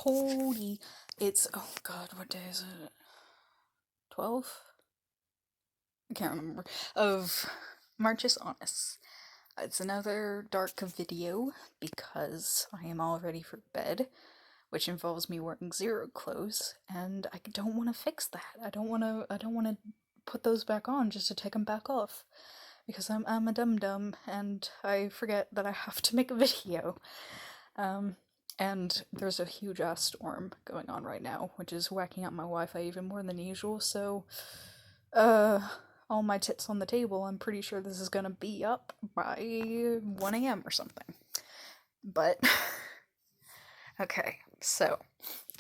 Holy, it's, oh god, what day is it? 12? I can't remember. Of Unus Annus. It's another dark video because I am all ready for bed, which involves me wearing zero clothes, and I don't want to fix that. I don't want to put those back on just to take them back off because I'm a dum-dum and I forget that I have to make a video. And there's a huge ass storm going on right now, which is whacking up my Wi-Fi even more than usual, so, all my tits on the table, I'm pretty sure this is gonna be up by 1 a.m. or something. But, okay, so,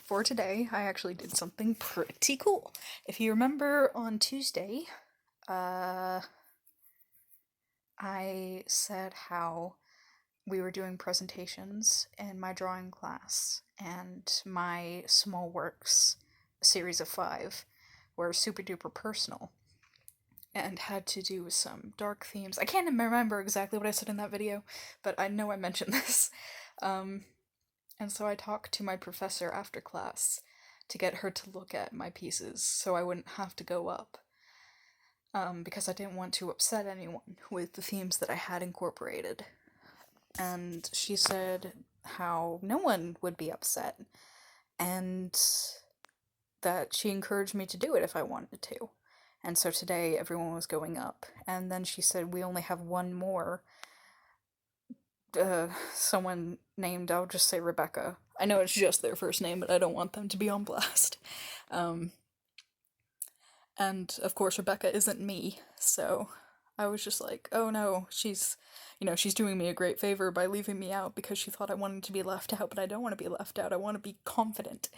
for today, I actually did something pretty cool. If you remember on Tuesday, I said how we were doing presentations in my drawing class, and my small works, a series of 5, were super duper personal and had to do with some dark themes. I can't remember exactly what I said in that video, but I know I mentioned this. And so I talked to my professor after class to get her to look at my pieces so I wouldn't have to go up. Because I didn't want to upset anyone with the themes that I had incorporated. And she said how no one would be upset, and that she encouraged me to do it if I wanted to. And so today everyone was going up, and then she said we only have one more. Someone named, I'll just say Rebecca. I know it's just their first name, but I don't want them to be on blast. And of course Rebecca isn't me, so I was just like, oh no, she's doing me a great favor by leaving me out because she thought I wanted to be left out, but I don't want to be left out. I want to be confident.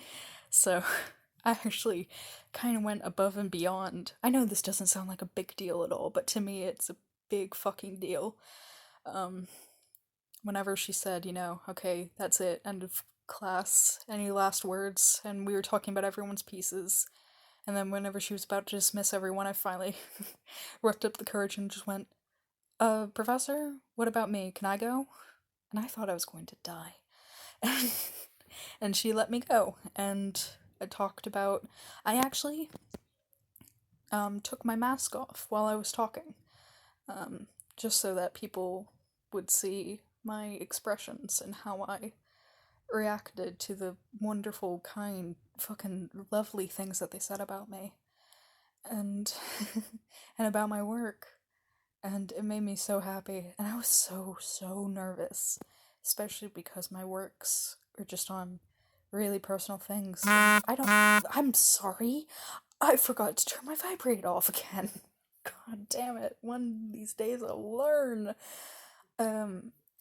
So I actually kind of went above and beyond. I know this doesn't sound like a big deal at all, but to me it's a big fucking deal. Whenever she said, okay, that's it, end of class, any last words, and we were talking about everyone's pieces. And then whenever she was about to dismiss everyone, I finally worked up the courage and just went, Professor, what about me? Can I go? And I thought I was going to die. And she let me go. And I talked about... I actually took my mask off while I was talking. Just so that people would see my expressions and how I reacted to the wonderful, kind, fucking lovely things that they said about me. And and about my work. And it made me so happy. And I was so nervous. Especially because my works are just on really personal things. I'm sorry. I forgot to turn my vibrate off again. God damn it. One of these days I'll learn.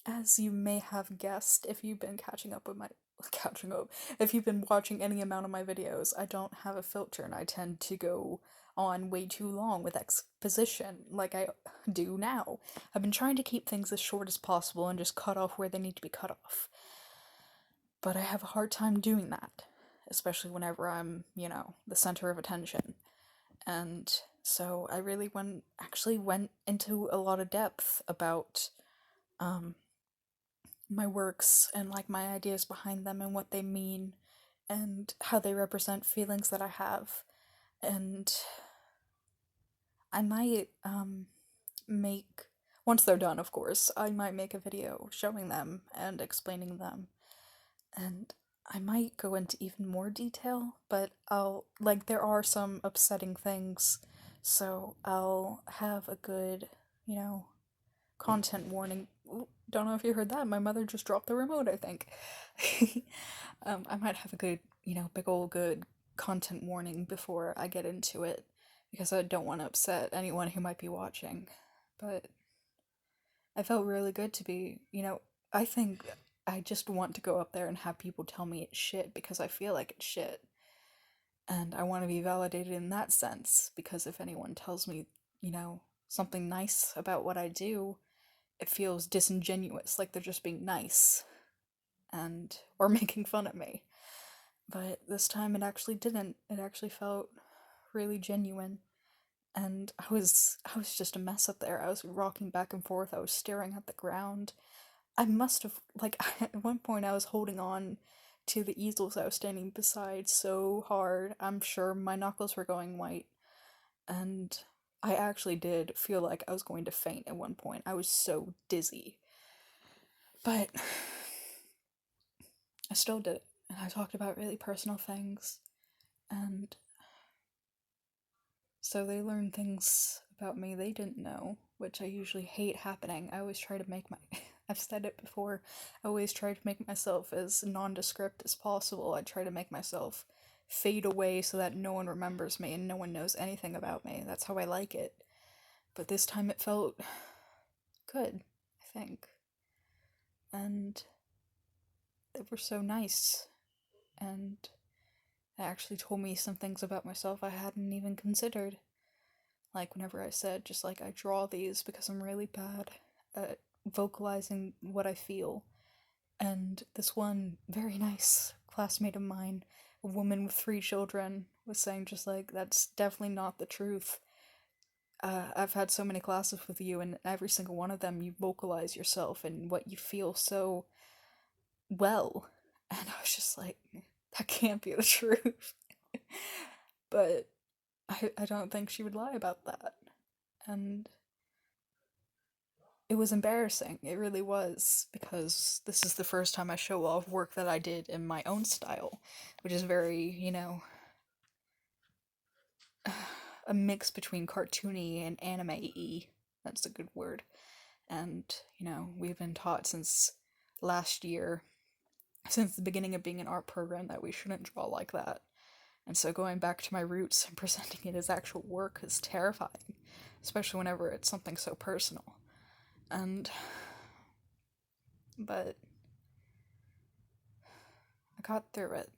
As you may have guessed, if you've been if you've been watching any amount of my videos, I don't have a filter and I tend to go on way too long with exposition, like I do now. I've been trying to keep things as short as possible and just cut off where they need to be cut off. But I have a hard time doing that, especially whenever I'm, the center of attention. And so I really went into a lot of depth about my works and like my ideas behind them and what they mean and how they represent feelings that I have. And I might make, once they're done of course, I might make a video showing them and explaining them. And I might go into even more detail, but there are some upsetting things, so I'll have a good, content warning. Ooh, don't know if you heard that. My mother just dropped the remote, I think. I might have a good, big old good content warning before I get into it, because I don't want to upset anyone who might be watching. But I felt really good to be, I think I just want to go up there and have people tell me it's shit because I feel like it's shit. And I want to be validated in that sense, because if anyone tells me, something nice about what I do, it feels disingenuous, like they're just being nice or making fun of me. But this time it actually didn't. It actually felt really genuine. And I was just a mess up there. I was rocking back and forth. I was staring at the ground. I must have, at one point I was holding on to the easels I was standing beside so hard, I'm sure my knuckles were going white. And I actually did feel like I was going to faint at one point. I was so dizzy. But I still did it. And I talked about really personal things. And so they learned things about me they didn't know, which I usually hate happening. I always try to make my. I've said it before. I always try to make myself as nondescript as possible. I try to make myself fade away so that no one remembers me and no one knows anything about me. That's how I like it. But this time it felt good, I think. And they were so nice. And they actually told me some things about myself I hadn't even considered. Like whenever I said, just like, I draw these because I'm really bad at vocalizing what I feel. And this one very nice classmate of mine, a woman with 3 children, was saying just like, that's definitely not the truth. I've had so many classes with you, and every single one of them, you vocalize yourself and what you feel so well. And I was just like, that can't be the truth. But I don't think she would lie about that. And it was embarrassing. It really was, because this is the first time I show off work that I did in my own style, which is very, a mix between cartoony and anime-y. That's a good word. And, we've been taught since last year, since the beginning of being an art program, that we shouldn't draw like that. And so going back to my roots and presenting it as actual work is terrifying, especially whenever it's something so personal. But I got through it.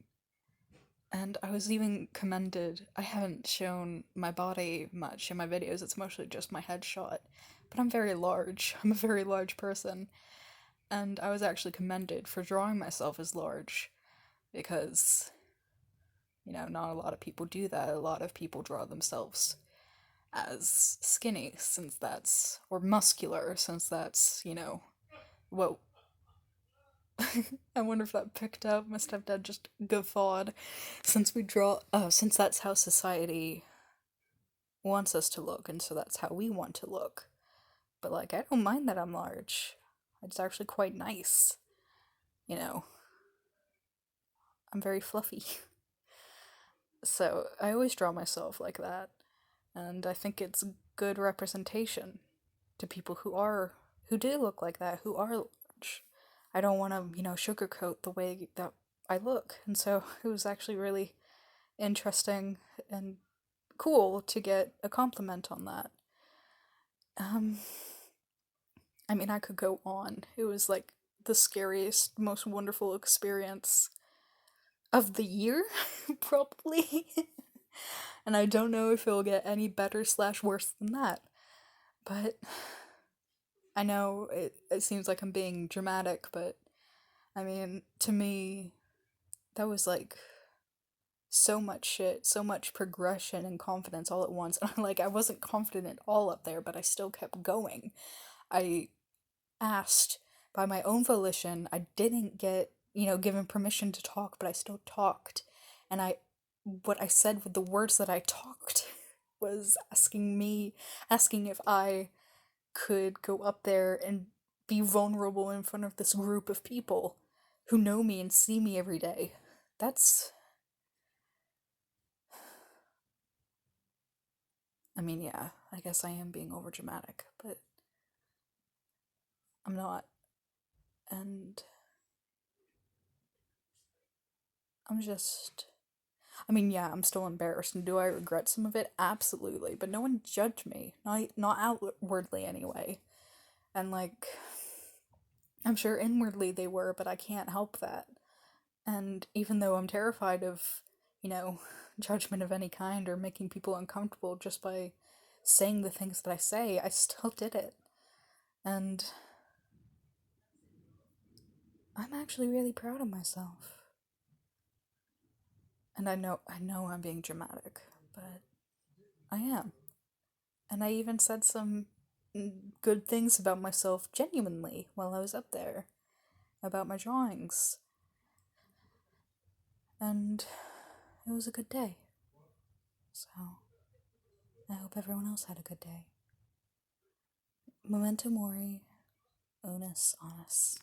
And I was even commended. I haven't shown my body much in my videos, it's mostly just my headshot. But I'm very large. I'm a very large person. And I was actually commended for drawing myself as large. Because, not a lot of people do that. A lot of people draw themselves as skinny, since that's. Or muscular, since that's, what. I wonder if that picked up. My stepdad just guffawed. Since that's how society wants us to look, and so that's how we want to look. But, like, I don't mind that I'm large. It's actually quite nice. I'm very fluffy. So, I always draw myself like that. And I think it's good representation to people who do look like that, who are large. I don't want to, sugarcoat the way that I look. And so it was actually really interesting and cool to get a compliment on that. I mean, I could go on. It was like the scariest, most wonderful experience of the year, probably. And I don't know if it'll get any better / worse than that. But I know it seems like I'm being dramatic, but I mean, to me, that was like so much shit, so much progression and confidence all at once. And I wasn't confident at all up there, but I still kept going. I asked by my own volition. I didn't get, given permission to talk, but I still talked. And what I said with the words that I talked was asking if I could go up there and be vulnerable in front of this group of people who know me and see me every day. I mean, yeah, I guess I am being overdramatic, but I'm not. And I mean, yeah, I'm still embarrassed, and do I regret some of it? Absolutely, but no one judged me, not outwardly anyway. And I'm sure inwardly they were, but I can't help that. And even though I'm terrified of, judgment of any kind or making people uncomfortable just by saying the things that I say, I still did it. And I'm actually really proud of myself. And I know I'm being dramatic, but I am. And I even said some good things about myself genuinely while I was up there, about my drawings. and it was a good day. So, I hope everyone else had a good day. Momento Mori, Unus Annus.